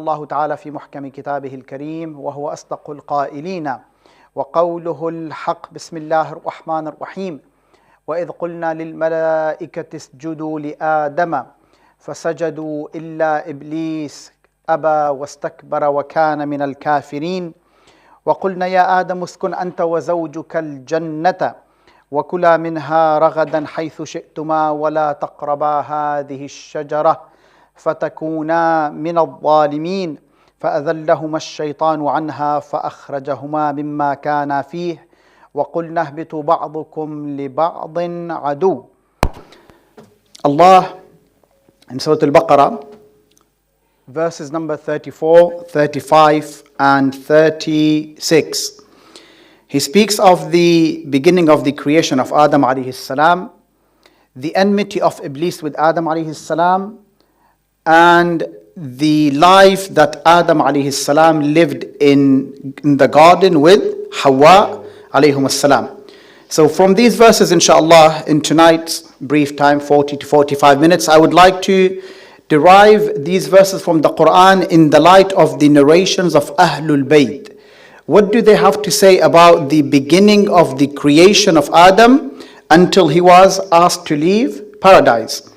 الله تعالى في محكم كتابه الكريم وهو أصدق القائلين وقوله الحق. بسم الله الرحمن الرحيم. وإذ قلنا للملائكة اسجدوا لآدم فسجدوا إلا إبليس أبى واستكبر وكان من الكافرين. وقلنا يا آدم اسكن أنت وزوجك الجنة وكلا منها رغدا حيث شئتما ولا تقربا هذه الشجرة فتكونا من الظالمين فأذلهما الشيطان عنها فأخرجهما مما كانا فيه وقلنا اهبطوا بعضكم لبعض عدو. Allah in Surah Al-Baqarah, verses number 34, 35 and 36. He speaks of the beginning of the creation of Adam alayhi salam, the enmity of Iblis with Adam alayhi salam, and the life that Adam alayhi salam lived in the garden with Hawa alayhum salam. So from these verses, inshallah, in tonight's brief time, 40 to 45 minutes, I would like to derive these verses from the Quran in the light of the narrations of Ahlul Bayt. What do they have to say about the beginning of the creation of Adam until he was asked to leave paradise?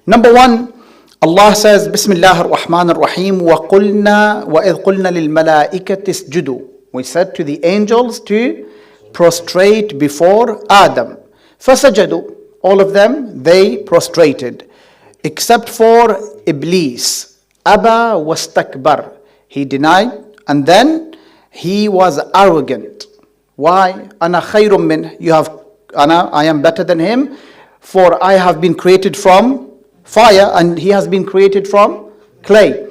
Number one, Allah says, Bismillah ar-Rahman ar-Rahim, وَإِذْ قُلْنَا لِلْمَلَائِكَةِ اسْجُدُوا. We said to the angels to prostrate before Adam. فَسَجَدُوا. All of them, they prostrated. Except for Iblis. أَبَى وَاسْتَكْبَرَ. He denied and then he was arrogant. Why? أَنَا خَيْرٌ مِّنْهُ. I am better than him, for I have been created from fire and he has been created from clay.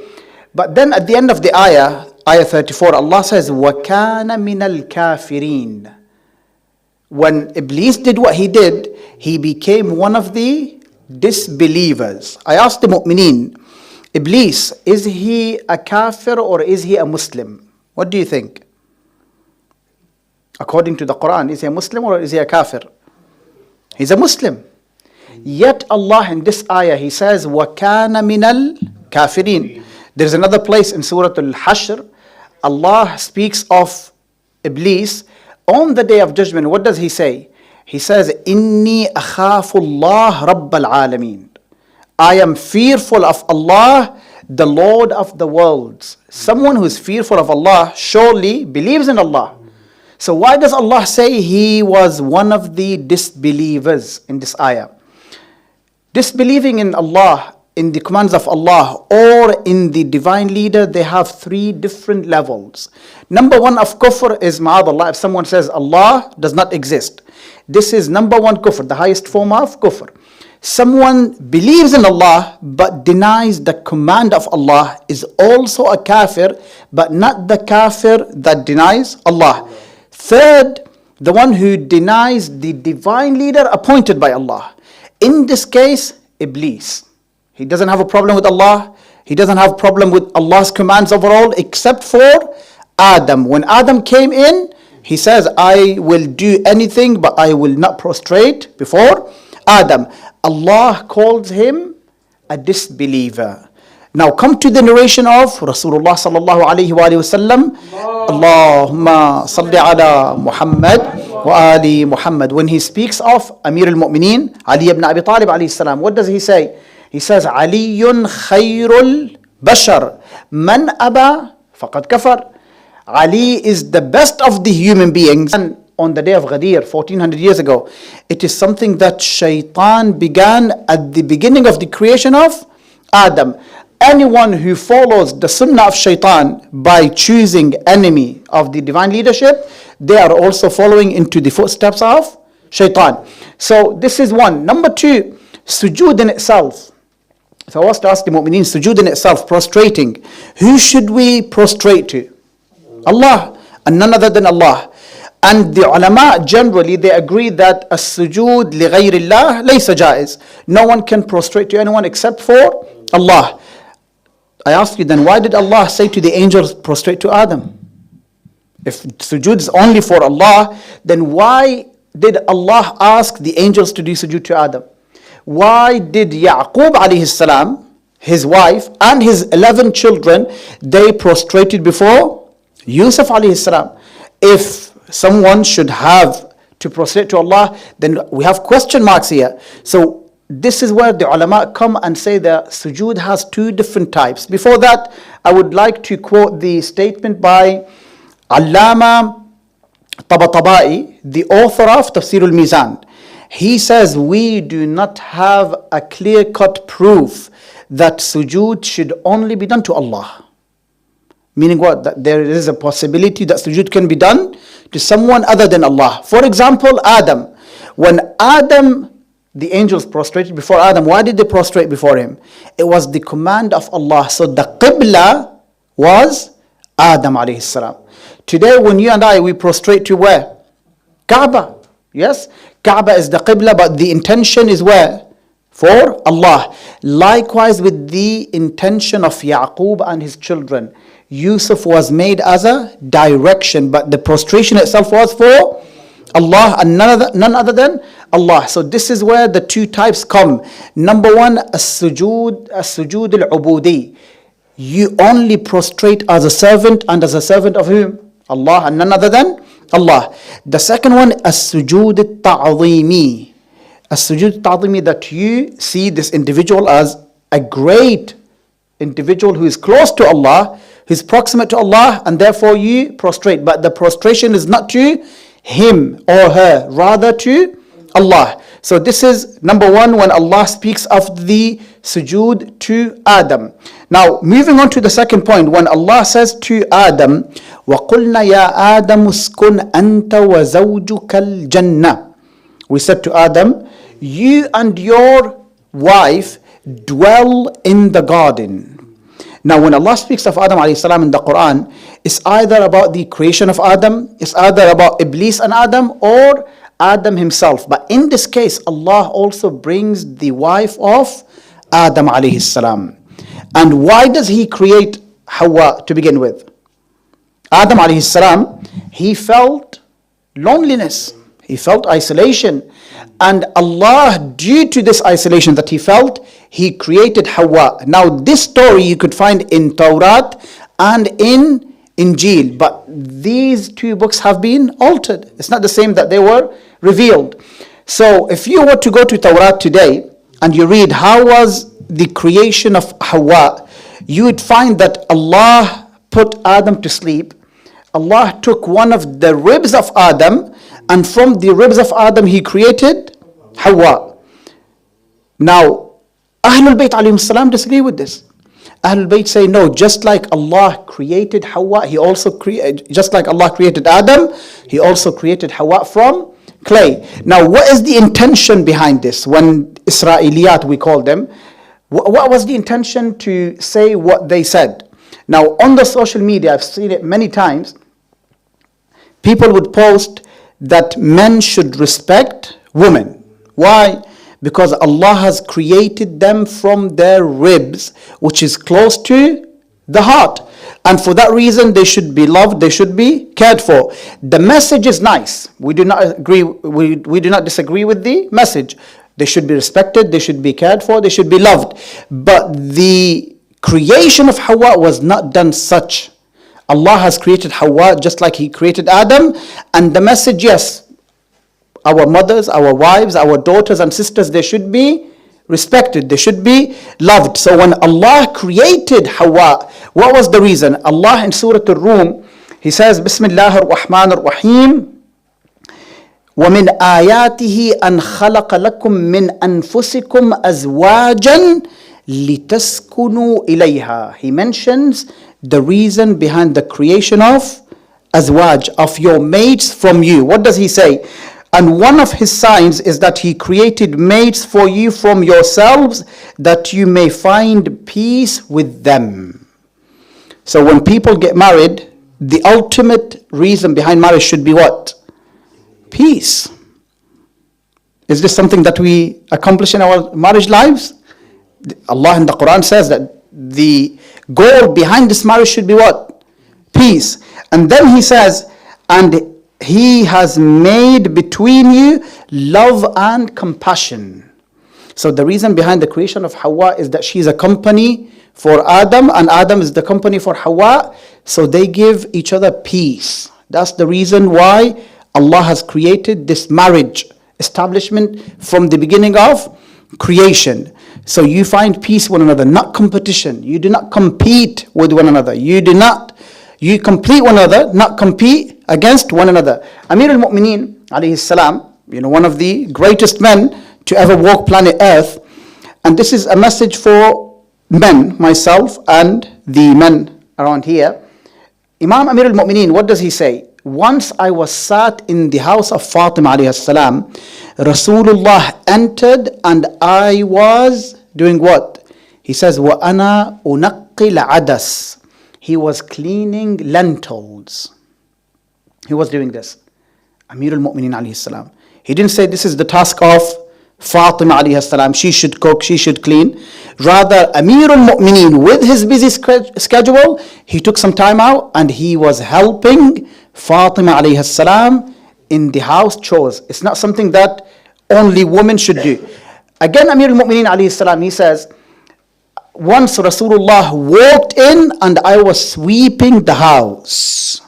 But then at the end of the ayah 34, Allah says, وَكَانَ مِنَ الْكَافِرِينَ. When Iblis did what he did, he became one of the disbelievers. I asked the mu'mineen, Iblis, is he a kafir or is he a Muslim? What do you think? According to the Quran, is he a Muslim or is he a kafir? He's a Muslim. Yet Allah in this ayah, He says, وَكَانَ مِنَ الْكَافِرِينَ. There's another place in Surah Al-Hashr, Allah speaks of Iblis on the day of judgment. What does He say? He says, إِنِّي أَخَافُ اللَّهَ رَبَّ الْعَالَمِينَ. I am fearful of Allah, the Lord of the worlds. Someone who is fearful of Allah surely believes in Allah. So why does Allah say he was one of the disbelievers in this ayah? Disbelieving in Allah, in the commands of Allah, or in the divine leader, they have three different levels. Number one of kufr is ma'adallah. If someone says Allah does not exist, this is number one kufr, the highest form of kufr. Someone believes in Allah but denies the command of Allah is also a kafir, but not the kafir that denies Allah. Third, the one who denies the divine leader appointed by Allah. In this case, Iblis. He doesn't have a problem with Allah. He doesn't have a problem with Allah's commands overall, except for Adam. When Adam came in, he says, I will do anything, but I will not prostrate before Adam. Allah calls him a disbeliever. Now come to the narration of Rasulullah sallallahu alayhi wa sallam. Allahumma salli ala Muhammad wa ali Muhammad. When he speaks of Amir al-Mu'mineen, Ali ibn Abi Talib alayhi salam, what does he say? He says, Aliyun khayrul bashar. Man aba faqad kafar. Ali is the best of the human beings. And on the day of Ghadir, 1400 years ago, it is something that Shaitan began at the beginning of the creation of Adam. Anyone who follows the sunnah of Shaitan by choosing enemy of the divine leadership, they are also following into the footsteps of Shaitan. So this is one. Number two, sujood in itself. So I was to ask the mu'mineen, sujood in itself, prostrating. Who should we prostrate to? Allah, and none other than Allah. And the ulama generally, they agree that a sujood li ghayrillah laysa jaiz. No one can prostrate to anyone except for Allah. I ask you then, why did Allah say to the angels, prostrate to Adam? If sujood is only for Allah, then why did Allah ask the angels to do sujood to Adam? Why did Yaqub alayhi salam, his wife and his 11 children, they prostrated before Yusuf alayhi salam. If someone should have to prostrate to Allah, then we have question marks here. So this is where the ulama come and say that sujood has two different types. Before that, I would like to quote the statement by Allama Tabatabai, the author of Tafsir al-Mizan. He says, we do not have a clear-cut proof that sujood should only be done to Allah. Meaning what? That there is a possibility that sujood can be done to someone other than Allah. For example, Adam. When Adam, the angels prostrated before Adam, why did they prostrate before him? It was the command of Allah. So the Qibla was Adam alayhi salam. Today when you and I, we prostrate to where? Kaaba. Yes? Kaaba is the Qibla, but the intention is where? For Allah. Likewise with the intention of Yaqub and his children. Yusuf was made as a direction, but the prostration itself was for Allah and none other than Allah. So this is where the two types come. Number one, as-sujood al-ubudi. You only prostrate as a servant, and as a servant of whom? Allah and none other than Allah. The second one, as-sujood al-ta'zimi. As-sujood al-ta'zimi, that you see this individual as a great individual who is close to Allah, who is proximate to Allah, and therefore you prostrate. But the prostration is not to him or her, rather to Allah. So this is number one when Allah speaks of the sujood to Adam. Now moving on to the second point, when Allah says to Adam, وَقُلْنَا يَا آدَمُ اسْكُنْ أَنْتَ وَزَوْجُكَ الْجَنَّةِ. We said to Adam, you and your wife dwell in the garden. Now when Allah speaks of Adam alayhi salam in the Quran, it's either about the creation of Adam, it's either about Iblis and Adam, or Adam himself. But in this case, Allah also brings the wife of Adam alayhi salam. And why does he create Hawa to begin with? Adam alayhi salam, he felt loneliness, he felt isolation. And Allah, due to this isolation that he felt, he created Hawa. Now this story you could find in Tawrat and in Injil, but these two books have been altered. It's not the same that they were revealed. So if you were to go to Tawrat today and you read how was the creation of Hawa, you would find that Allah put Adam to sleep. Allah took one of the ribs of Adam, and from the ribs of Adam he created Hawa. Now Ahlul Bayt alayhim salam disagree with this. Ahlul Bayt say no, just like Allah created Hawa, he also just like Allah created Adam, he also created Hawa from clay. Now what is the intention behind this? When Israeliyat we call them, what was the intention to say what they said? Now on the social media, I've seen it many times, people would post that men should respect women. Why? Because Allah has created them from their ribs, which is close to the heart. And for that reason, they should be loved, they should be cared for. The message is nice. We do not agree, we do not disagree with the message. They should be respected, they should be cared for, they should be loved. But the creation of Hawa was not done such. Allah has created Hawa just like he created Adam. And the message, yes, our mothers, our wives, our daughters and sisters, they should be respected, they should be loved. So when Allah created Hawa, what was the reason? Allah in Surah Al-Rum, he says, Bismillah ar-Rahman ar-Rahim, وَمِنْ آيَاتِهِ أَنْ خَلَقَ لَكُم مِّنْ أَنفُسِكُمْ أَزْوَاجًا لِتَسْكُنُوا إِلَيْهَا. He mentions the reason behind the creation of azwaj, of your mates from you. What does he say? And one of his signs is that he created mates for you from yourselves, that you may find peace with them. So when people get married, the ultimate reason behind marriage should be what? Peace. Is this something that we accomplish in our marriage lives? Allah in the Quran says that the goal behind this marriage should be what? Peace. And then he says, and he has made between you love and compassion. So the reason behind the creation of Hawa is that she's a company for Adam, and Adam is the company for Hawa. So they give each other peace. That's the reason why Allah has created this marriage establishment from the beginning of creation. So you find peace with one another, not competition. You do not compete with one another. You complete one another, not compete against one another. Amir al-Mu'mineen, alayhi salam, one of the greatest men to ever walk planet Earth. And this is a message for men, myself and the men around here. Imam Amir al-Mu'mineen, what does he say? Once I was sat in the house of Fatima alayhi salam, Rasulullah entered and I was doing what? He says, وَأَنَا أُنَقِّ الْعَدَسِ. He was cleaning lentils. He was doing this. Amir al-Mu'mineen alayhi salam. He didn't say this is the task of Fatima alayhi salam. She should cook, she should clean. Rather, Amir al-Mu'mineen, with his busy schedule, he took some time out and he was helping Fatima alayhi salam in the house chores. It's not something that only women should do. Again, Amir al-Mu'mineen alayhi salam, he says, once Rasulullah walked in and I was sweeping the house.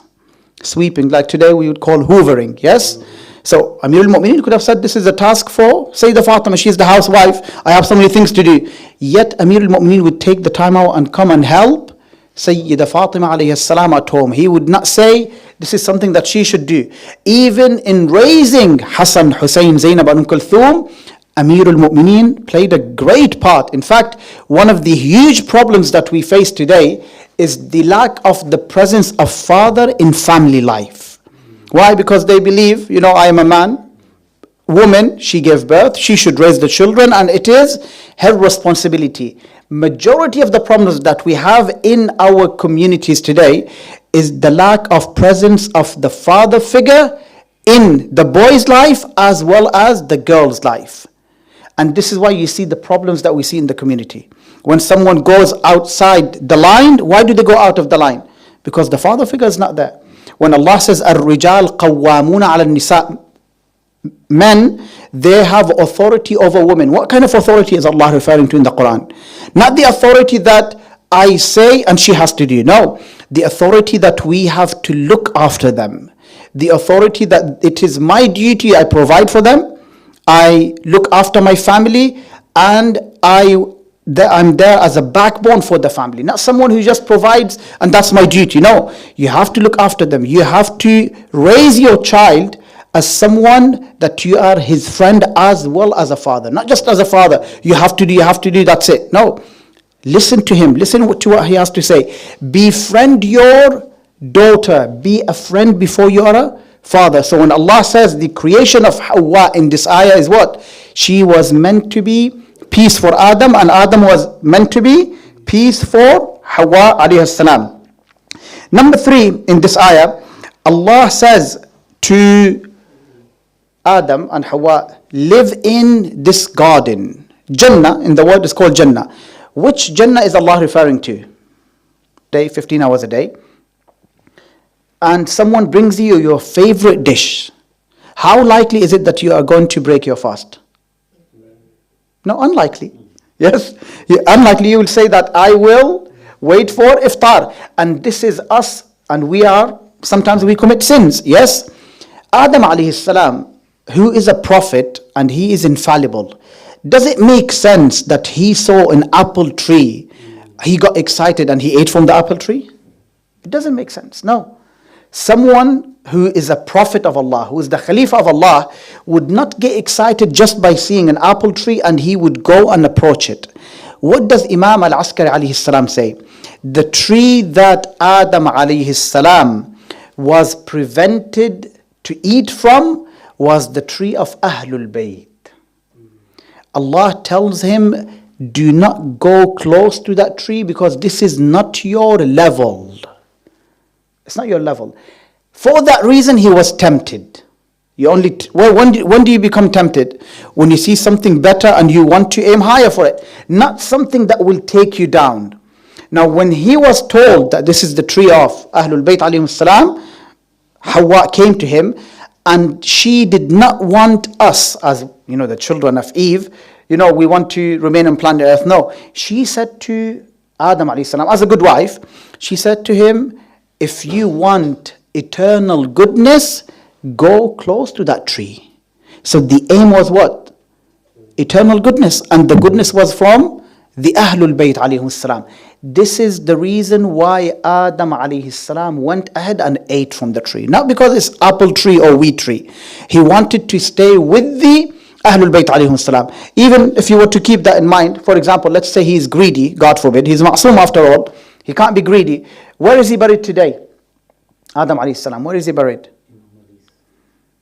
Sweeping, like today we would call hoovering, yes? So Amir al-Mu'mineen could have said, this is a task for Sayyidah Fatima, she's the housewife, I have so many things to do. Yet Amir al-Mu'mineen would take the time out and come and help Sayyidah Fatima alayhi salam at home. He would not say, this is something that she should do. Even in raising Hassan, Hussein, Zainab and Kulthum, Amir al-Mu'mineen played a great part. In fact, one of the huge problems that we face today is the lack of the presence of father in family life. Why? Because they believe, I am a man, woman, she gave birth, she should raise the children, and it is her responsibility. Majority of the problems that we have in our communities today is the lack of presence of the father figure in the boy's life as well as the girl's life. And this is why you see the problems that we see in the community. When someone goes outside the line, why do they go out of the line? Because the father figure is not there. When Allah says, الرجال قوامون على النساء, men, they have authority over women. What kind of authority is Allah referring to in the Quran? Not the authority that I say and she has to do. No, the authority that we have to look after them. The authority that it is my duty, I provide for them, I look after my family, and I'm there as a backbone for the family. Not someone who just provides and that's my duty. No, you have to look after them. You have to raise your child as someone that you are his friend as well as a father. Not just as a father. You have to do, that's it. No. Listen to him. Listen to what he has to say. Befriend your daughter. Be a friend before you are a father. So when Allah says the creation of Hawa in this ayah is what? She was meant to be peace for Adam, and Adam was meant to be peace for Hawa alayhi salam. Number 3 in this ayah, Allah says to Adam and Hawa, live in this garden. Jannah, in the word is called Jannah. Which Jannah is Allah referring to? Day, 15 hours a day. And someone brings you your favorite dish. How likely is it that you are going to break your fast? No, unlikely. Yes? Unlikely you will say that I will wait for iftar. And this is us, and sometimes we commit sins. Yes? Adam alayhi salam, who is a prophet and he is infallible, does it make sense that he saw an apple tree, he got excited and he ate from the apple tree? It doesn't make sense. No. Someone who is a prophet of Allah, who is the Khalifa of Allah, would not get excited just by seeing an apple tree and he would go and approach it. What does Imam al-Askari alayhi salam say? The tree that Adam alayhi salam was prevented to eat from was the tree of Ahlul Bayt. Allah tells him, do not go close to that tree because this is not your level. It's not your level. For that reason, he was tempted. When do you become tempted? When you see something better and you want to aim higher for it. Not something that will take you down. Now, when he was told that this is the tree of Ahlul Bayt alayhim salam, Hawa came to him and she did not want us, as the children of Eve, we want to remain on planet Earth. No. She said to Adam alayhi salam, as a good wife, she said to him, if you want eternal goodness, go close to that tree. So the aim was what? Eternal goodness. And the goodness was from the Ahlul Bayt alayhi salam. This is the reason why Adam alayhi salam went ahead and ate from the tree. Not because it's apple tree or wheat tree. He wanted to stay with the Ahlul Bayt alayhi salam. Even if you were to keep that in mind, for example, let's say he is greedy, God forbid, he's ma'soom after all, he can't be greedy. Where is he buried today? Adam alayhi salam, where is he buried?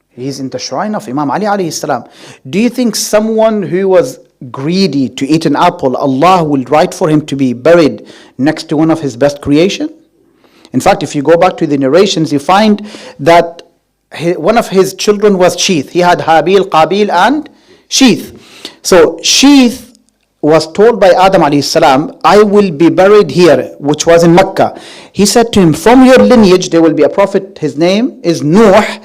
He's in the shrine of Imam Ali alayhi salam. Do you think someone who was greedy to eat an apple, Allah will write for him to be buried next to one of his best creation? In fact, if you go back to the narrations, you find that one of his children was Sheeth. He had Habil, Qabil and Sheeth. So Sheeth was told by Adam alayhi salam, I will be buried here, which was in Mecca. He said to him, from your lineage there will be a prophet, his name is Nuh.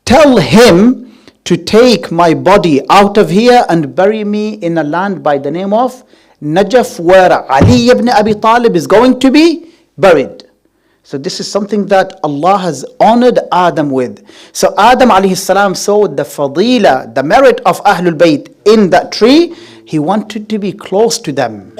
Tell him to take my body out of here and bury me in a land by the name of Najaf, where Ali ibn Abi Talib is going to be buried. So this is something that Allah has honored Adam with. So Adam alayhi salam saw the fadila, the merit of Ahlul Bayt in that tree. He wanted to be close to them.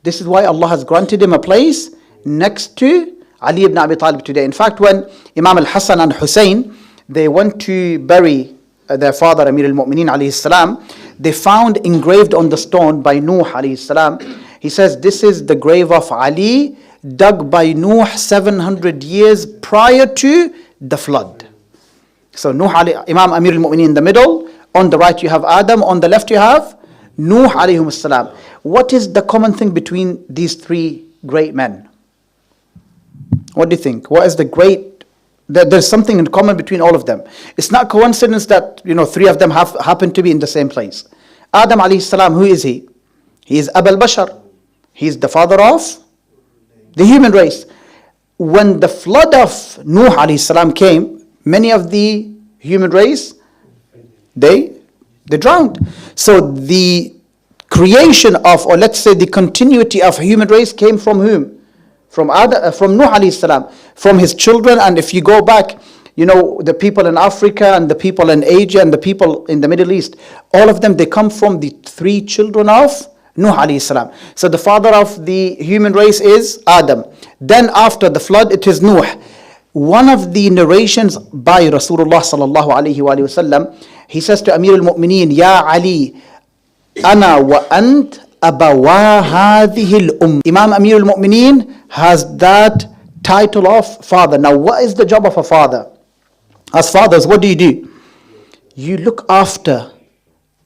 This is why Allah has granted him a place next to Ali ibn Abi Talib today. In fact, when Imam al-Hassan and Hussein, they went to bury their father Amir al-Mu'mineen alayhi salam, they found engraved on the stone by Nuh alayhi salam, he says, this is the grave of Ali, dug by Nuh 700 years prior to the flood. So Imam Amir al-Mu'mineen in the middle, on the right you have Adam, on the left you have Nuh alayhi salam. What is the common thing between these three great men? What do you think? What is the great, there's something in common between all of them. It's not coincidence that three of them happen to be in the same place. Adam alayhi salam, who is he? He is Abul Bashar. He is the father of the human race. When the flood of Nuh alayhi salam came, many of the human race, they drowned. So the creation of, or let's say the continuity of human race came from whom? From Nuh alayhi salam, from his children. And if you go back, the people in Africa and the people in Asia and the people in the Middle East, all of them, they come from the three children of Nuh alayhi salam. So the father of the human race is Adam. Then after the flood, it is Nuh. One of the narrations by Rasulullah sallallahu alayhi wa sallam, he says to Amir al-Mu'mineen, Ya Ali, ana wa ant abawa hadhihi al-umm. Imam Amir al-Mu'mineen has that title of father. Now what is the job of a father? As fathers, what do? You look after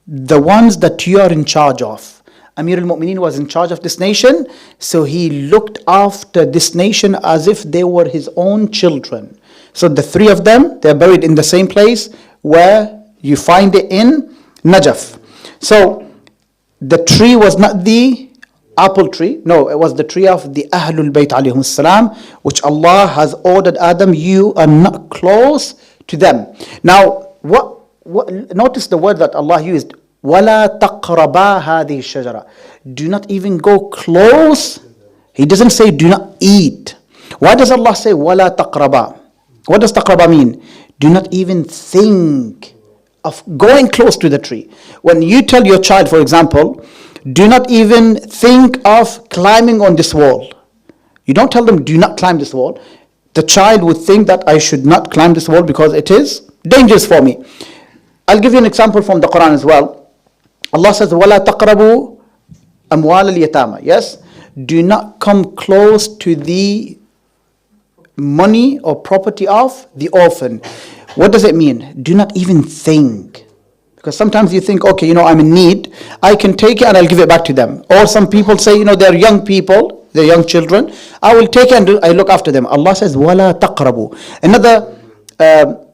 the ones that you are in charge of. Amir al-Mu'mineen was in charge of this nation, so he looked after this nation as if they were his own children. So the three of them, they're buried in the same place where you find it in Najaf. So the tree was not the apple tree. No, it was the tree of the Ahlul Bayt alayhim salam, which Allah has ordered Adam, you are not close to them. Now, what notice the word that Allah used, وَلَا تَقْرَبَا هَذِهِ الشَّجَرَةِ. Do not even go close. He doesn't say do not eat. Why does Allah say وَلَا تَقْرَبَا? What does taqraba mean? Do not even think of going close to the tree. When you tell your child, for example, do not even think of climbing on this wall. You don't tell them do not climb this wall. The child would think that I should not climb this wall because it is dangerous for me. I'll give you an example from the Quran as well. Allah says, وَلَا تَقْرَبُوا أَمْوَالَ الْيَتَامَى. Yes? Do not come close to the money or property of the orphan. What does it mean? Do not even think. Because sometimes you think, okay, I'm in need. I can take it and I'll give it back to them. Or some people say, they're young people, they're young children. I will take it and I look after them. Allah says, وَلَا تَقْرَبُوا.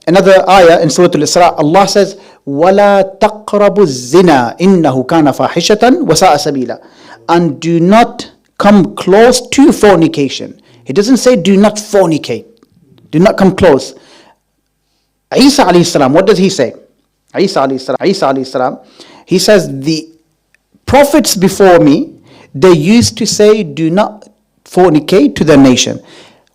Another ayah in Surah Al-Isra, Allah says, وَلَا تَقْرَبُوا الزِّنَا إِنَّهُ كَانَ فَاحِشَةً وَسَاءَ سَبِيلًا. And do not come close to fornication. He doesn't say do not fornicate. Do not come close. Isa alayhi salam, what does he say? Isa alayhi salam, he says the Prophets before me, they used to say, do not fornicate to the nation.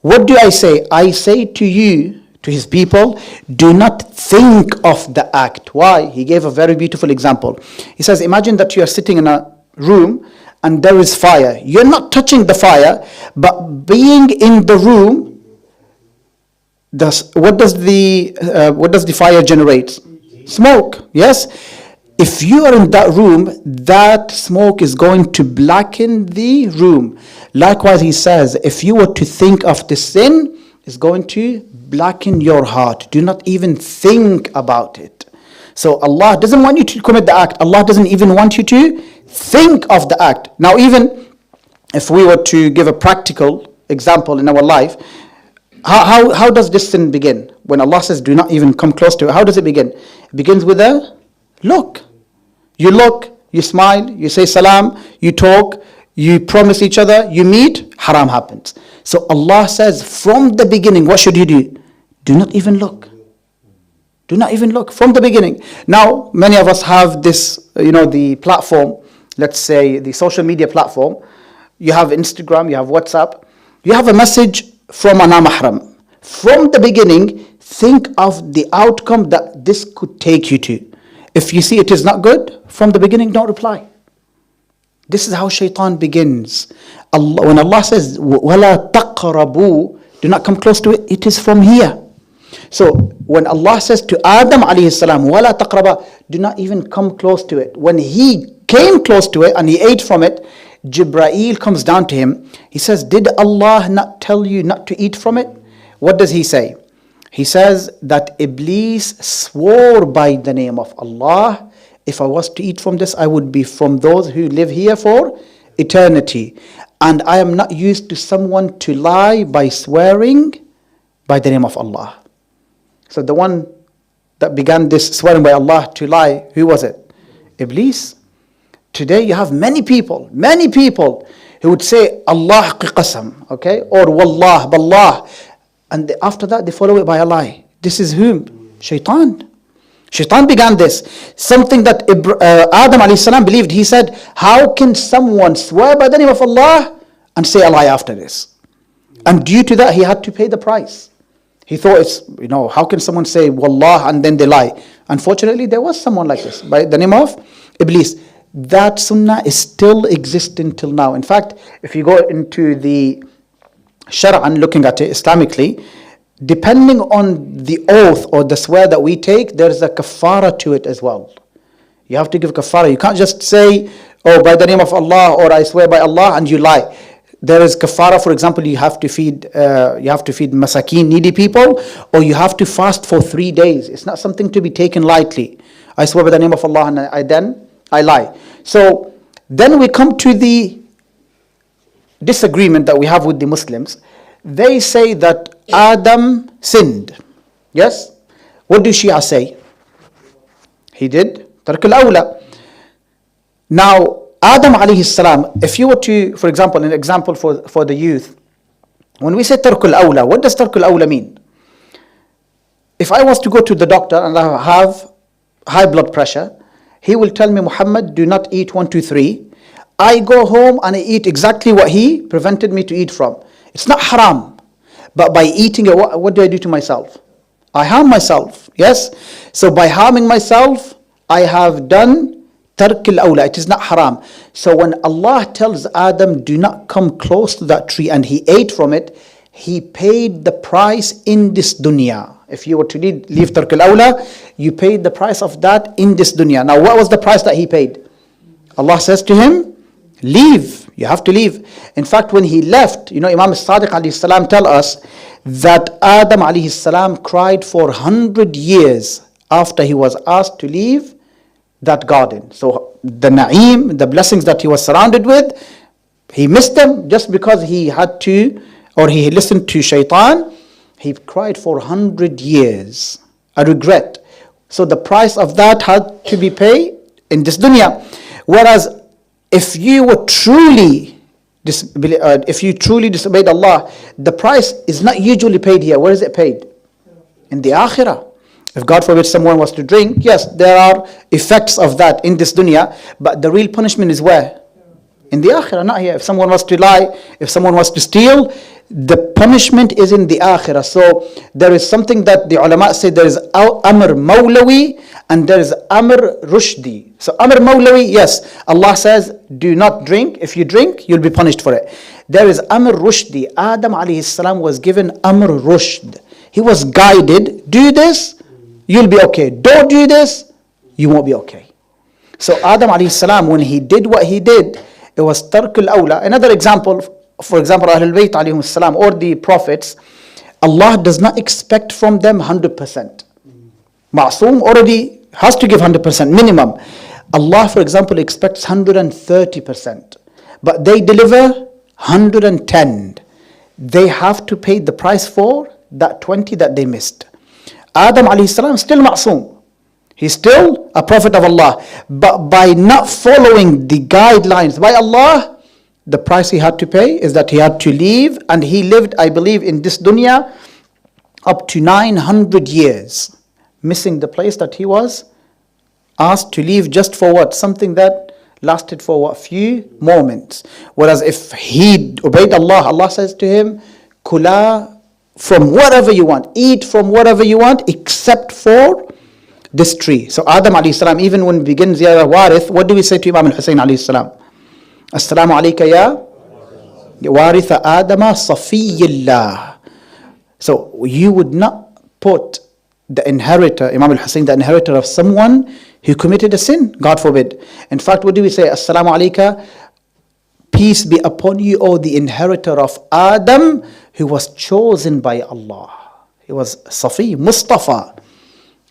What do I say? I say to you, to his people, do not think of the act. Why? He gave a very beautiful example. He says, imagine that you are sitting in a room and there is fire. You're not touching the fire, but being in the room, what does the fire generate? Smoke. Yes? If you are in that room, that smoke is going to blacken the room. Likewise, he says, if you were to think of the sin, it's going to blacken your heart. Do not even think about it. So Allah doesn't want you to commit the act. Allah doesn't even want you to think of the act. Now, even if we were to give a practical example in our life, how does this sin begin? When Allah says, do not even come close to it, how does it begin? It begins with a look. You look, you smile, you say salam, you talk, you promise each other, you meet, haram happens. So Allah says, from the beginning, what should you do? Do not even look. Do not even look from the beginning. Now, many of us have this, the platform, let's say the social media platform. You have Instagram, you have WhatsApp. You have a message from a mahram. From the beginning, think of the outcome that this could take you to. If you see it is not good, from the beginning, don't reply. This is how shaitan begins. When Allah says, وَلَا تَقْرَبُوا, do not come close to it, it is from here. So when Allah says to Adam alayhi salam, وَلَا تَقْرَبَا, do not even come close to it. When he came close to it and he ate from it, Jibreel comes down to him. He says, did Allah not tell you not to eat from it? What does he say? He says that Iblis swore by the name of Allah, if I was to eat from this, I would be from those who live here for eternity. And I am not used to someone to lie by swearing by the name of Allah. So the one that began this swearing by Allah to lie, who was it? Iblis. Today you have many people who would say Allah qasam, okay, or wallah, ballah, and after that they follow it by a lie. This is whom? Shaitan. Shaitan began this. Something that Adam alayhi salam believed. He said, how can someone swear by the name of Allah and say a lie after this? And due to that, he had to pay the price. He thought it's, how can someone say wallah and then they lie? Unfortunately, there was someone like this by the name of Iblis. That sunnah is still existing till now. In fact, if you go into the Shar'an, looking at it Islamically, depending on the oath or the swear that we take, there is a kafara to it as well. You have to give kafara. You can't just say, oh, by the name of Allah, or I swear by Allah, and you lie. There is kafara. For example, you have to feed masakin, needy people, or you have to fast for 3 days. It's not something to be taken lightly. I swear by the name of Allah, and I lie. So then we come to the disagreement that we have with the Muslims. They say that Adam sinned. Yes? What do Shia say? He did tark al-awla. Now, Adam alayhi salam, if you were to, for example, an example for the youth, when we say tark al-awla, what does tark al-awla mean? If I was to go to the doctor and I have high blood pressure, he will tell me, Muhammad, do not eat 1, 2, 3. I go home and I eat exactly what he prevented me to eat from. It's not haram. But by eating it, what do I do to myself? I harm myself. Yes? So by harming myself, I have done tark al-awla. It is not haram. So when Allah tells Adam, do not come close to that tree, and he ate from it, he paid the price in this dunya. If you were to leave tark al-awla, you paid the price of that in this dunya. Now, what was the price that he paid? Allah says to him, leave. You have to leave. In fact, when he left, Imam Sadiq alayhi salam tell us that Adam alayhi salam cried for 100 years after he was asked to leave that garden. So the na'im, the blessings that he was surrounded with, he missed them just because he had to, or he listened to shaitan. He cried for 100 years. A regret. So the price of that had to be paid in this dunya. Whereas if you truly disobeyed Allah, the price is not usually paid here. Where is it paid? In the akhirah. If God forbid someone was to drink, yes, there are effects of that in this dunya, but the real punishment is where? In the akhirah, not here. If someone was to lie, if someone was to steal, the punishment is in the akhirah. So there is something that the ulama say, there is amr mawlawi and there is amr rushdi. So amr mawlawi, yes, Allah says do not drink. If you drink, you'll be punished for it. There is amr rushdi. Adam alayhi salam was given amr rushd. He was guided, do this, you'll be okay. Don't do this, you won't be okay. So Adam alayhi salam, when he did what he did, it was tarkul awla. Another example, for example, Ahlul Bayt alayhim salam, or the prophets, Allah does not expect from them 100%. Ma'soom already has to give 100% minimum. Allah, for example, expects 130%. But they deliver 110. They have to pay the price for that 20 that they missed. Adam alayhi salam still ma'soom. He's still a prophet of Allah. But by not following the guidelines by Allah, the price he had to pay is that he had to leave. And he lived, I believe, in this dunya up to 900 years, missing the place that he was asked to leave just for what? Something that lasted for what? Few moments. Whereas if he obeyed Allah, Allah says to him, Kula from whatever you want, eat from whatever you want, except for this tree. So Adam alayhi salam, even when we begin ziyarah warith, what do we say to Imam al-Hussein alayhi salam? Assalamu alayka ya waritha Adama safiyillah. So you would not put the inheritor, Imam al-Hussein, the inheritor of someone who committed a sin, God forbid. In fact, what do we say? Assalamu alayka, peace be upon you, O the inheritor of Adam, who was chosen by Allah. He was Safi, Mustafa.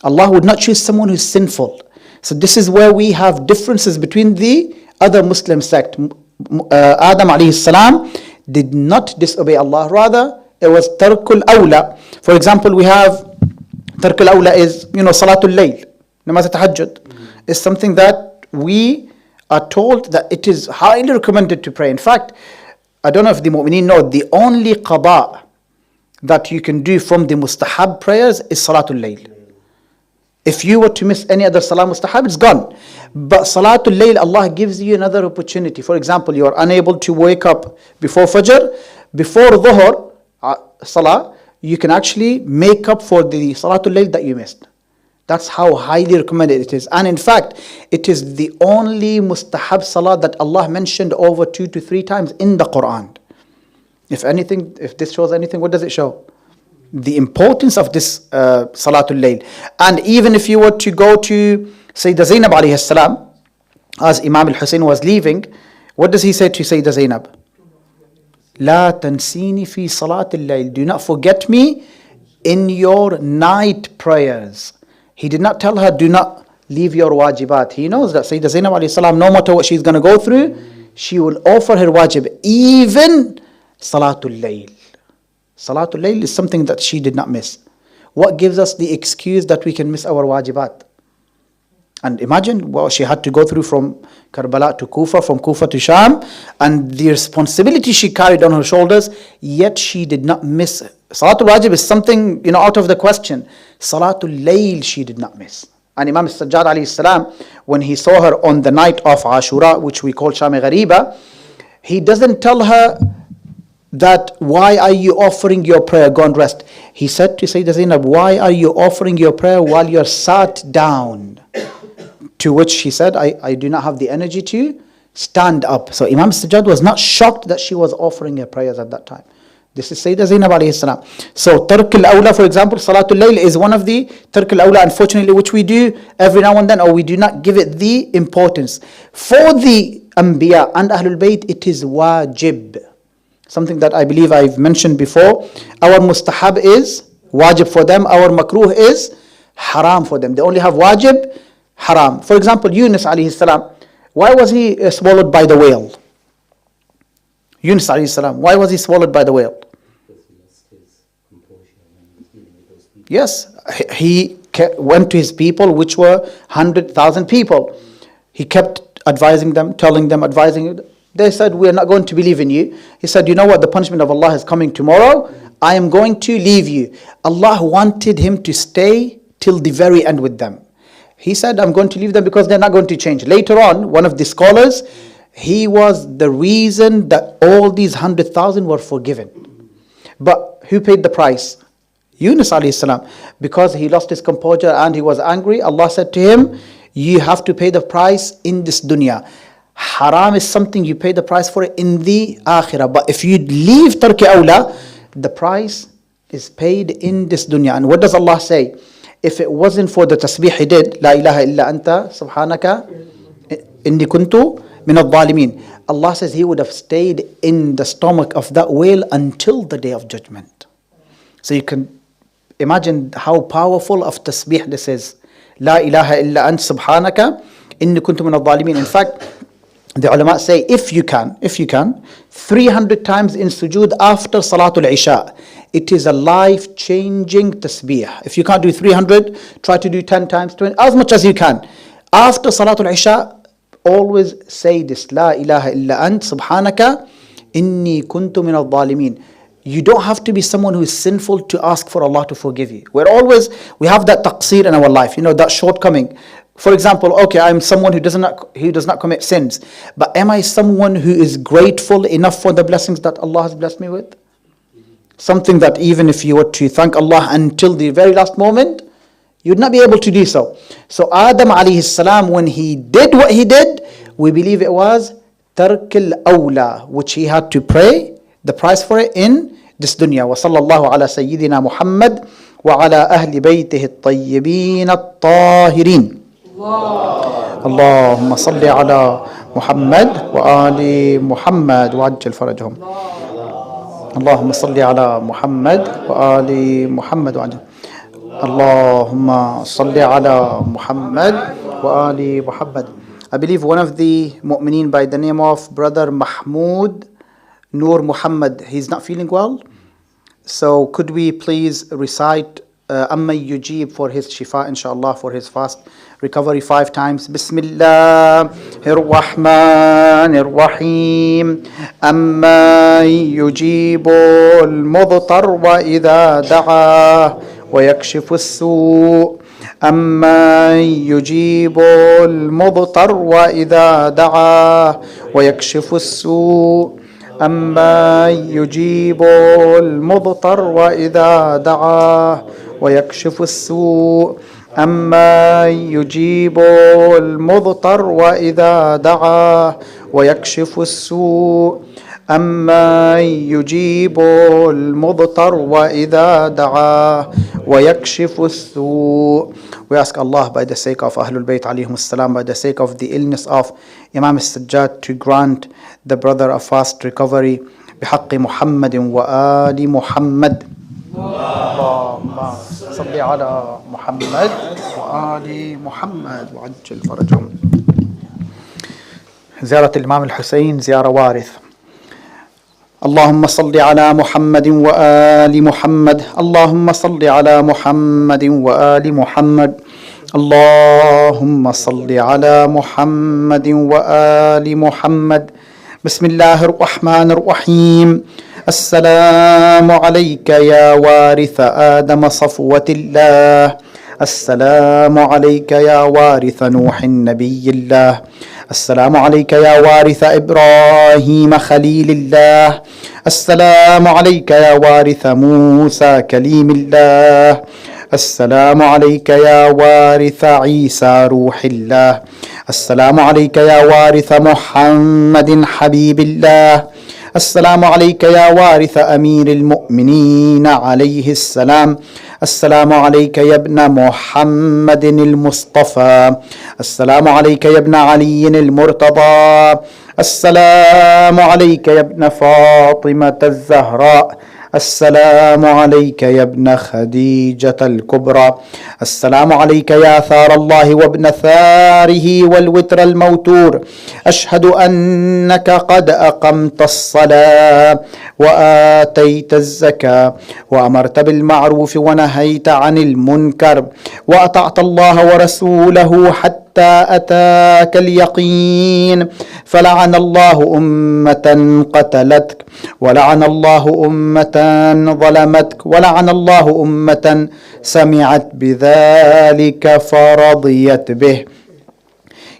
Allah would not choose someone who's sinful. So this is where we have differences between the other Muslim sect. Adam alayhi salam did not disobey Allah. Rather, it was tarkul awla. For example, we have tarkul awla is, salatul layl, namaz tahajjud. Is something that we are told that it is highly recommended to pray. In fact, I don't know if the mu'mineen know, the only qada that you can do from the mustahab prayers is salatul layl. If you were to miss any other salah mustahab, it's gone. But salatul layl, Allah gives you another opportunity. For example, you are unable to wake up before fajr, before dhuhr salah, you can actually make up for the salatul layl that you missed. That's how highly recommended it is. And in fact, it is the only mustahab salah that Allah mentioned over 2 to 3 times in the Quran. If this shows anything, what does it show? The importance of this salatul layl. And even if you were to go to Sayyidah Zainab alayhi salam, as Imam al-Hussein was leaving, what does he say to Sayyidah Zainab? La tansini fi salatul layl. Do not forget me in your night prayers. He did not tell her, do not leave your wajibat. He knows that Sayyidah Zainab alayhi salam, no matter what she's going to go through, she will offer her wajib, even salatul layl. Salatul layl is something that she did not miss. What gives us the excuse that we can miss our wajibat? And imagine, she had to go through from Karbala to Kufa, from Kufa to Sham, and the responsibility she carried on her shoulders, yet she did not miss. Salatul wajib is something, out of the question. Salatul layl she did not miss. And Imam Sajjad alayhi salam, when he saw her on the night of Ashura, which we call Sham-e Ghariba, he doesn't tell her that, why are you offering your prayer? Go and rest. He said to Sayyidah Zainab, why are you offering your prayer while you're sat down? To which she said, I do not have the energy to stand up. So Imam Sajjad was not shocked that she was offering her prayers at that time. This is Sayyidah Zainab alayhi salam. So tark al-awla, for example, salatul layl is one of the tark al-awla, unfortunately, which we do every now and then, or we do not give it the importance. For the Anbiya and Ahlul Bayt, it is wajib. Something that I believe I've mentioned before. Our mustahab is wajib for them. Our makruh is haram for them. They only have wajib, haram. For example, Yunus alayhi salam, why was he swallowed by the whale? Yunus alayhi salam, why was he swallowed by the whale? Because he lost his composure when he was dealing with those people. Yes, he went to his people, which were 100,000 people. He kept advising them, telling them, advising them. They said, we are not going to believe in you. He said, you know what, the punishment of Allah is coming tomorrow. I am going to leave you. Allah wanted him to stay till the very end with them. He said, I'm going to leave them because they're not going to change. Later on, one of the scholars, he was the reason that all these 100,000 were forgiven. But who paid the price? Yunus alayhi salam. Because he lost his composure and he was angry, Allah said to him, you have to pay the price in this dunya. Haram is something you pay the price for it in the akhirah. But if you leave tarki awla, the price is paid in this dunya. And what does Allah say? If it wasn't for the tasbih he did, La ilaha illa anta subhanaka inni kuntu min al-zalimin. Allah says he would have stayed in the stomach of that whale until the day of judgment. So you can imagine how powerful of tasbih this is. La ilaha illa anta subhanaka inni kuntu min al-zalimin. In fact, the ulama say if you can 300 times in sujood after Salatul Isha, it is a life-changing tasbih. If you can't do 300, try to do 10 times, 20, as much as you can. After Salatul Isha, always say this, La ilaha illa ant subhanaka inni kuntu min al-zalimin. You don't have to be someone who is sinful to ask for Allah to forgive you. We have that taqseer in our life, that shortcoming. For example, okay, I'm someone who does not commit sins, but am I someone who is grateful enough for the blessings that Allah has blessed me with? Something that even if you were to thank Allah until the very last moment, you'd not be able to do so. So Adam alayhi salam, when he did what he did, we believe it was tark al-awla, which he had to pay the price for it in this dunya. Wa sallallahu ala sayyidina Muhammad wa ala ahli baytihi at-tayyibin at-tahirin. اللهم صل على محمد وآل محمد وعجل فرجهم. اللهم صل على محمد وآل محمد وعجل. اللهم صل على محمد وآل محمد. I believe one of the mu'mineen by the name of Brother Mahmoud Nur Muhammad, he's not feeling well. So could we please recite Amma Yujib for his shifa, inshallah, for his fast recovery 5 times. Bismillahir Rahmanir Rahim. Amma yujibul mudtar wa idha da'a wa yakshifu as-su'. Amma yujibul mudtar wa idha da'a wa yakshifu as-su'. أما يجيب المضطر وإذا دعاه ويكشف السوء. أما يجيب المضطر وإذا دعاه ويكشف السوء. أما يجيب المضطر وإذا دعاه ويكشف السوء. We ask Allah, by the sake of Ahlul Bayt alayhim salam, by the sake of the illness of Imam al-Sajjad, to grant the brother a fast recovery. بحق محمد وآل محمد. اللهم صل على محمد وآل محمد وعجل فرجهم. زيارة الإمام الحسين زيارة وارث. اللهم صل على محمد وآل محمد. اللهم صل على محمد وآل محمد. اللهم صل على محمد وآل محمد. بسم الله الرحمن الرحيم. السلام عليك يا وارث آدم صفوة الله. السلام عليك يا وارث نوح نبي الله. السلام عليك يا وارث إبراهيم خليل الله. السلام عليك يا وارث موسى كليم الله. السلام عليك يا وارث عيسى روح الله. السلام عليك يا وارث محمد حبيب الله. السلام عليك يا وارث أمير المؤمنين عليه السلام. السلام عليك يا ابن محمد المصطفى. السلام عليك يا ابن علي المرتضى. السلام عليك يا ابن فاطمة الزهراء. السلام عليك يا ابن خديجة الكبرى. السلام عليك يا ثار الله وابن ثاره والوتر الموتور. أشهد أنك قد أقمت الصلاة وآتيت الزكاة وأمرت بالمعروف ونهيت عن المنكر وأطعت الله ورسوله حتى حتى أتاك اليقين. فلعن الله أمة قتلتك، ولعن الله أمة ظلمتك، ولعن الله أمة سمعت بذلك فرضيت به.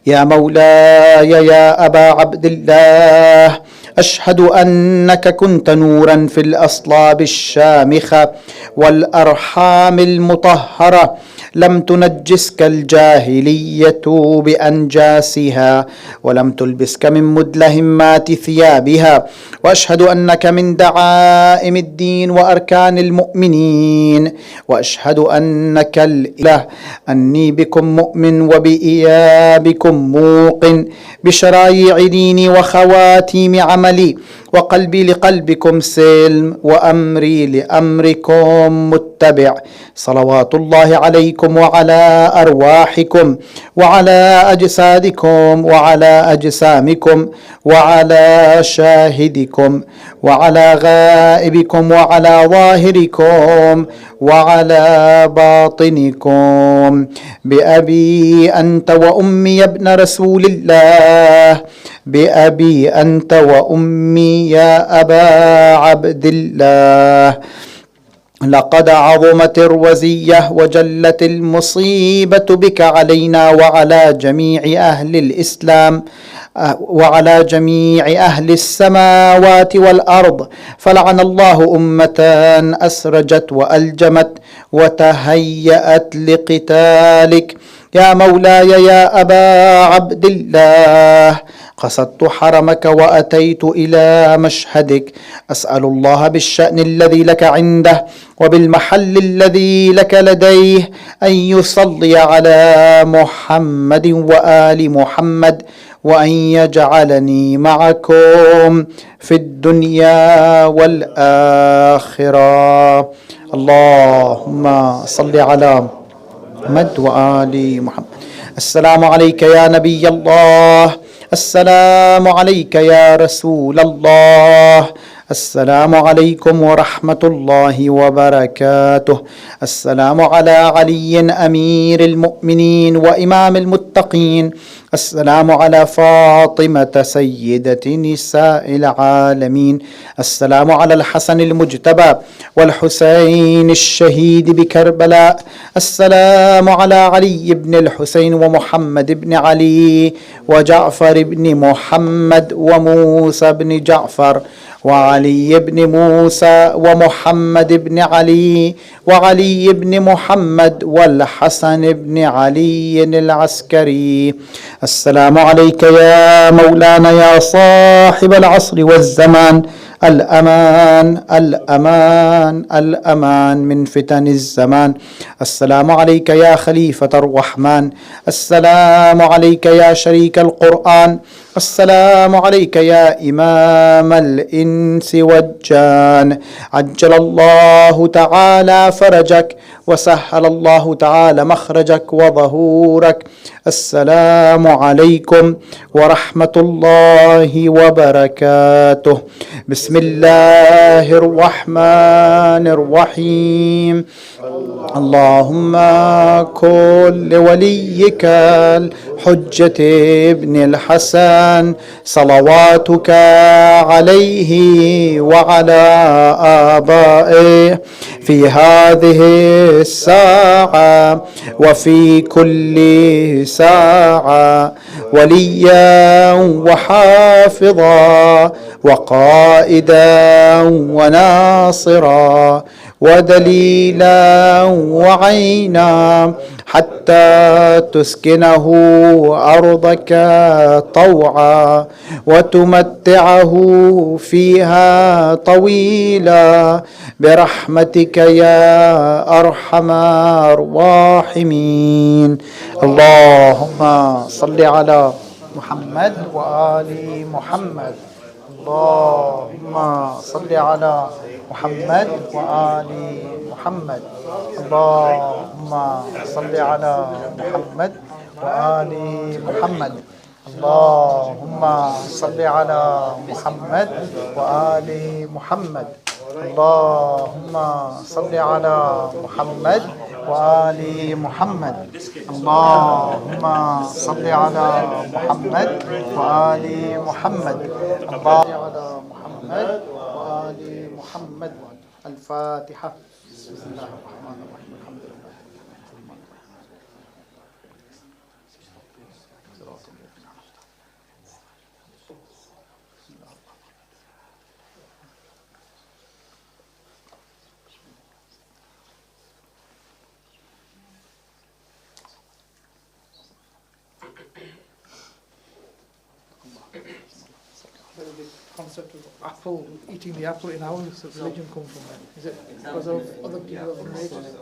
يا مولاي يا أبا عبد الله، أشهد أنك كنت نورا في الأصلاب الشامخة والأرحام المطهرة، لم تنجسك الجاهلية بأنجاسها، ولم تلبسك من مدلهمات ثيابها. وأشهد أنك من دعائم الدين وأركان المؤمنين. وأشهد أنك الإله، أني بكم مؤمن وبإيابكم موقن، بشرايع ديني وخواتيم عملي، وقلبي لقلبكم سلم، وأمري لأمركم متبع. صلوات الله عليكم وعلى أرواحكم وعلى أجسادكم وعلى أجسامكم وعلى شاهدكم وعلى غائبكم وعلى ظاهركم وعلى باطنكم. بأبي أنت وأمي يا ابن رسول الله، بأبي أنت وأمي يا أبا عبد الله. لقد عظمت الرزية وجلت المصيبة بك علينا وعلى جميع أهل الإسلام وعلى جميع أهل السماوات والأرض. فلعن الله أمة أسرجت وألجمت وتهيأت لقتالك. يا مولاي يا أبا عبد الله، قصدت حرمك وأتيت إلى مشهدك، أسأل الله بالشأن الذي لك عنده وبالمحل الذي لك لديه أن يصلي على محمد وآل محمد، وأن يجعلني معكم في الدنيا والآخرة. اللهم صل على محمد وآل محمد. السلام عليك يا نبي الله، السلام عليك يا رسول الله، السلام عليكم ورحمة الله وبركاته. السلام على علي أمير المؤمنين وإمام المتقين. السلام على فاطمة سيدة نساء العالمين. السلام على الحسن المجتبى والحسين الشهيد بكربلاء. السلام على علي بن الحسين ومحمد بن علي وجعفر بن محمد وموسى بن جعفر وعلي بن موسى ومحمد بن علي وعلي بن محمد والحسن بن علي العسكري. السلام عليك يا مولانا يا صاحب العصر والزمان. الأمان الأمان الأمان من فتن الزمان. السلام عليك يا خليفة الرحمن. السلام عليك يا شريك القرآن. السلام عليك يا إمام الإنس والجان. عجل الله تعالى فرجك وسهل الله تعالى مخرجك وظهورك. السلام عليكم ورحمة الله وبركاته. بسم الله الرحمن الرحيم. اللهم كن لوليك الحجة ابن الحسن صلواتك عليه وعلى آبائه في هذه الساعة وفي كل ساعة وليا وحافظا وقائدا وناصرا ودليلا وعينا حتى تسكنه أرضك طوعا وتمتعه فيها طويلا برحمتك يا أرحم الراحمين. اللهم صل على محمد وآل محمد. اللهم صل على محمد وآل محمد. اللهم صل على محمد وآل محمد. اللهم صل على محمد وآل محمد. اللهم صل على محمد وآل محمد. اللهم صل على محمد وآل محمد. اللهم صل على محمد وآل محمد. الفاتحة. بسم الله الرحمن الرحيم. الحمد لله. Where did the concept of apple, eating the apple in our religion come from then? Is it because of other people have made it?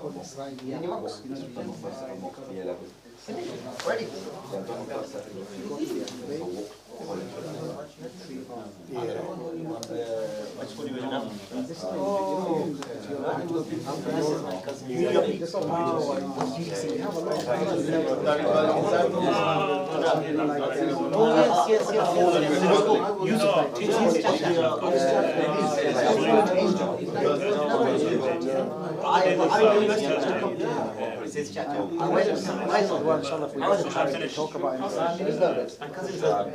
Talk about him.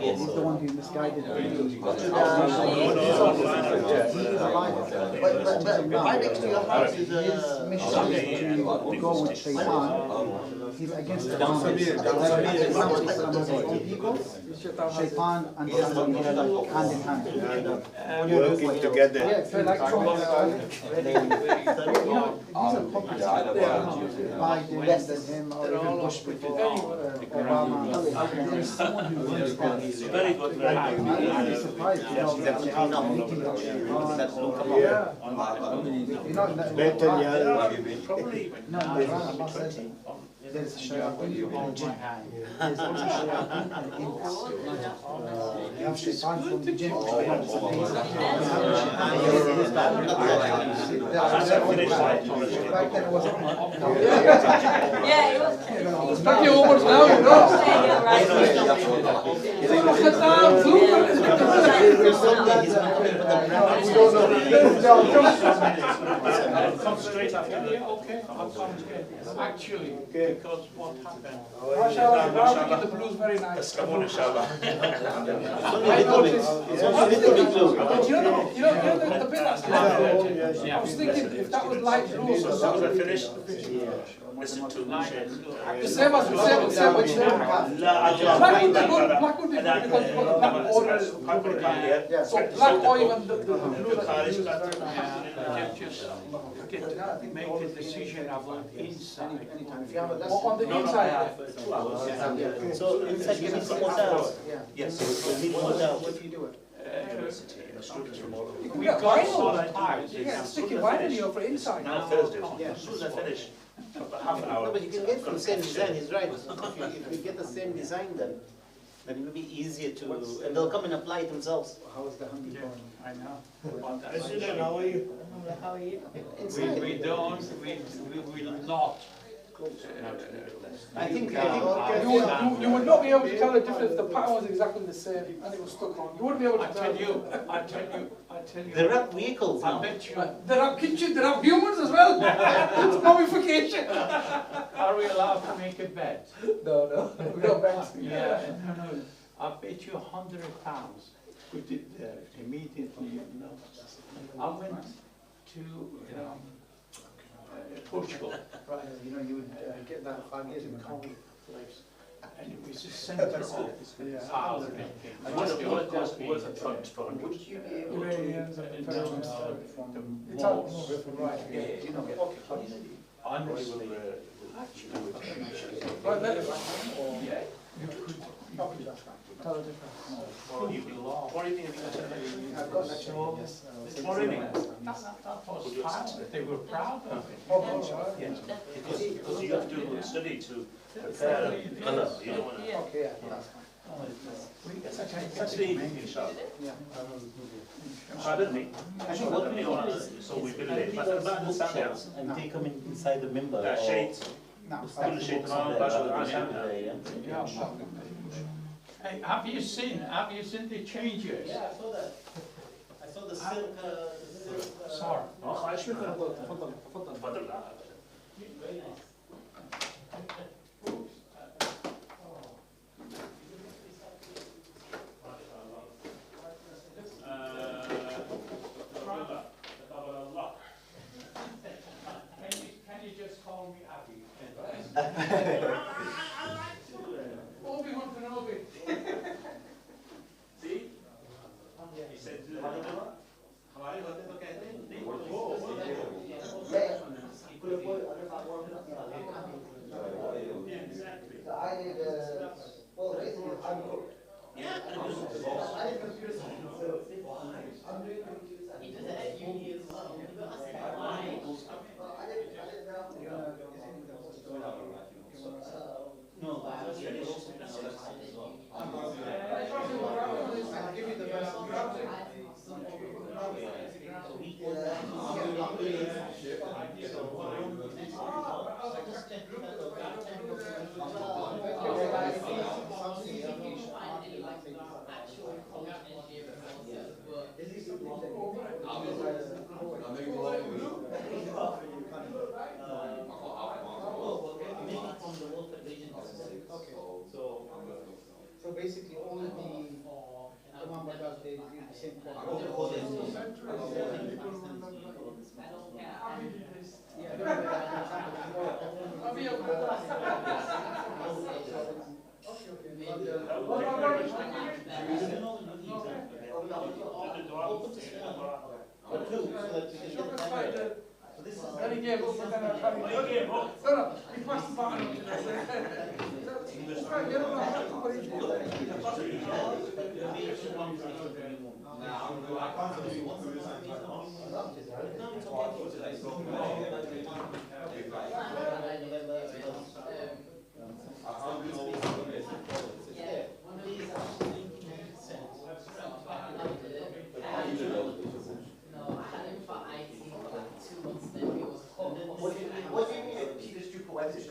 He's the one who misguided me. His mission to go with Shaitan, he's against the Shaitan and Islam are like hand in hand. Working together. Yeah, so like Trump, these are popular. Biden and him, or even Bush before, Obama. There's someone who understands. Very good, very good. I'd be surprised to know that they have a meeting with Probably. no, Allah says there's shayateen and jinn. There's also shayateen and ins. You have shaitan from the jinn. Back then it wasn't. Yeah, it was. It's back here almost now, you know. Come straight after me. Okay. Actually, Because what happened? mashallah, the blues very nice. Come on, inshallah. I noticed. You know the bit that's left. I was thinking if that was light blue, so that Was I would be finished? Listen to me. the same as the same. Black would be good. Black would be good because you've got the black border. So black or even the blue that you use is very nice. Make a decision about inside. Or on the inside. So inside you need some more doubts. Yes, you need more doubts. What do you do it? You can get vinyl. You can stick your vinyl here for inside. Now Thursday. As soon as I finish, about half an hour. No, but you can get the same design, he's right. If you get the same design then it will be easier to, and they'll come and apply it themselves. How is the hunting going? I know. President, how are you? How are you? We will not. I think, You would not be able to tell the difference if the pattern was exactly the same and it was stuck on. You wouldn't be able to tell. I tell you. there are vehicles I now. bet you. There are kitchens, there are humans as well. It's mummification. Are we allowed to make a bet? No. We don't bet. Yeah, no. I bet you £100. Put it there immediately. You know. I went to Portugal, Right, you know, you would get that 5 years ago. and it was the centre of Ireland. What was a front? Iranians and No, Persians. the It's all Moors. right. Honestly, Right, let it. yeah, you could Tell the difference. Tomorrow evening, I've got that show. Yes. Tomorrow evening. that was fine. They were proud of it. Because you have to study to prepare colour. You don't want to. Okay, yeah, that's fine. Saturday evening, inshallah. Yeah. Pardon me. So we will late. But about the Sundays, And take them inside the member. shades. No, كل شيء تمام Hey, have you seen the changes? Yeah, I saw that. I saw the silk صار. خواهش میکنم. تفضل تفضل. تفضل. Can you just call me Abby? Obi-Wan Kenobi. See? He said, हमारे होते तो कहते हैं नहीं वो exactly. Well, basically, I'm Yeah. confused. I'm doing confused. He does it at uni as well. Why? No, I was really also Give me the best. So basically all the Imam Bagas, they do the same Then he gave up, but then I tried to no, he pressed the button. Get him on what he What do you mean he just do poetic?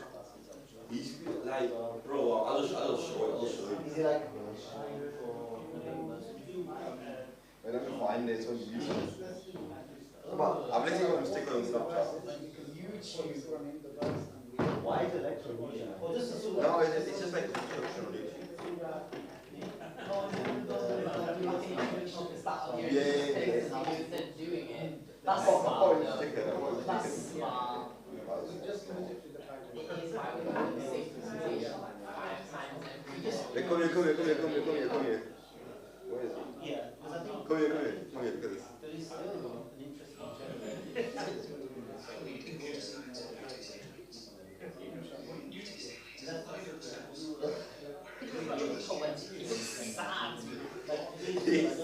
He's like, bro, I'll show you. Is he like? Wenn er mir vor der ist von aber let's go stick on Snapchat. Why is it actually? Oh, this is so. No, it's just like construction. Doing it. That's smart. sticker. That's smart. Just limited to the title. It is why we do the same presentation like 5 times every year. Come here. Where is it? Yeah, because I think Come here, look at this. there is still an interesting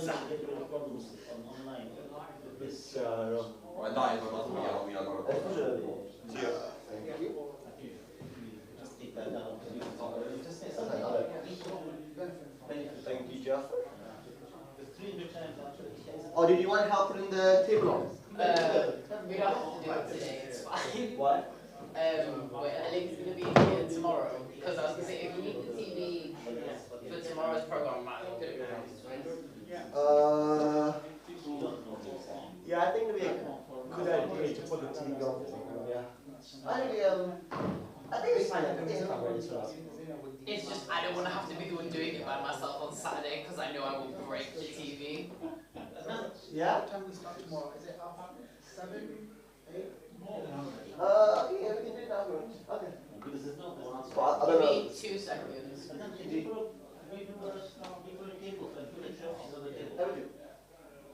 Sad. problems online. This, Right, that is another we are going to see. just take that down. Thank you, Jeff. The 300 times actually. Oh, did you want help putting the table on? We don't have to do it today, it's fine. Why? Wait, Aлек's gonna be here tomorrow, because I was gonna say, if you need the TV for tomorrow's program, I might get it. Yeah, I think it'd be a good idea to put the TV on. Yeah. I think it's fine. I think it's fine. It's just, I don't wanna have to be the one doing it by myself on Saturday, because I know I will break the TV. Yeah? What time we start tomorrow? Is it 7, 8? Yeah, we can do it now. Okay. Because there's no one else. But I Give don't know. me 2 seconds. And then people people in tables and put a chair on the table. I will do.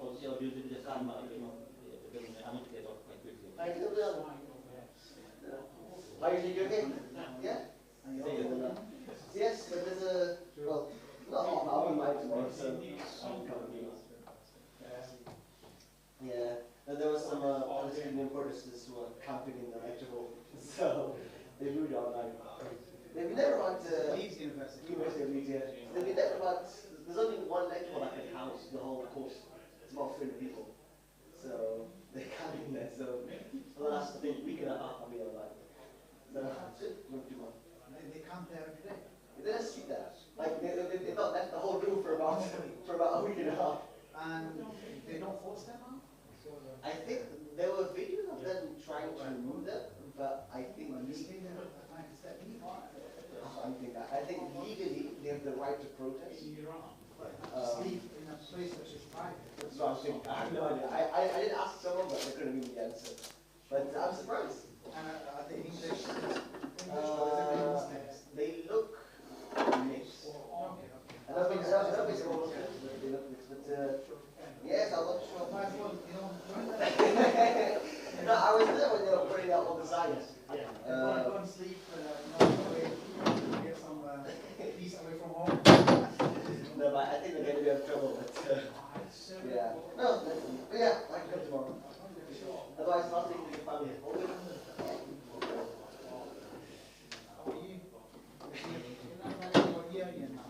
Also, you do the same, I want to get off quite quickly. I can do the other one. Are you thinking okay? Yeah? Yes, but there's a, well, not half an hour, might tomorrow, so. Yeah, and there was some Palestinian protesters who were camping in the lecture hall, so they moved online. They've never went to Leeds University. University of Leeds, yeah. They've never went, there's only one lecture hall that can house the whole course. It's about 300 people. So they can't in there, so for the last week and a half I'll be online. So not too much. They camp there every day. They just sit there. Like they not left the whole room for about a week and a half. And they don't force them out? I think there were videos of them trying to remove them, but I think I think legally they have the right to protest. Sleep in a place that is private. So I think I have no idea. I did ask someone, but they couldn't give me the answer. But I'm surprised. And are they English? English or is it Muslims? They look mixed. Okay, okay. I don't think all Muslims, but they look mixed. But yes, I'm not sure. My fault, you know. No, I was there when they were putting out all the signs. Go and sleep, away, get some peace away from home. No, but I think they're going to be in trouble. But yeah, no, but yeah, I can come tomorrow. Otherwise, nothing to your family. How are you? What year are you now?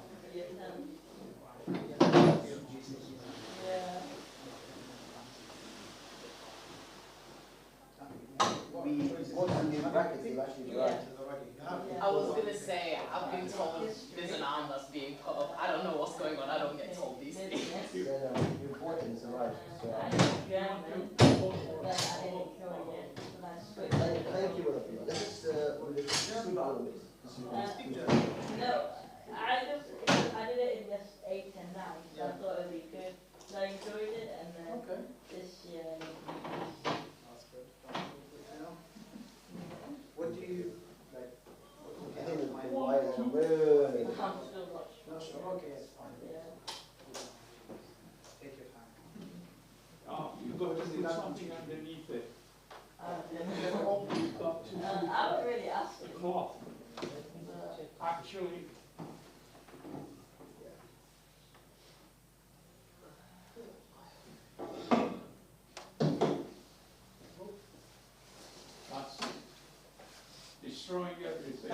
We bought some new brackets, they've actually dried. I was gonna say, I've been told there's an arm that's being put up. I don't know what's going on. I don't get told these things. Yeah, no, you bought it, it's arrived. So, thank you, Olivia. This is super element. No, I did it in just 8 and 9, so I thought it would be good. So I enjoyed it, and then this year. That's good. What do you like? I think it's been wide and really. I'm still not sure. Not sure. Okay, it's fine. Yeah. Take your time. Oh, you've got to put something underneath it. I You've got to haven't really asked the him. cloth. But Actually, that's destroying everything.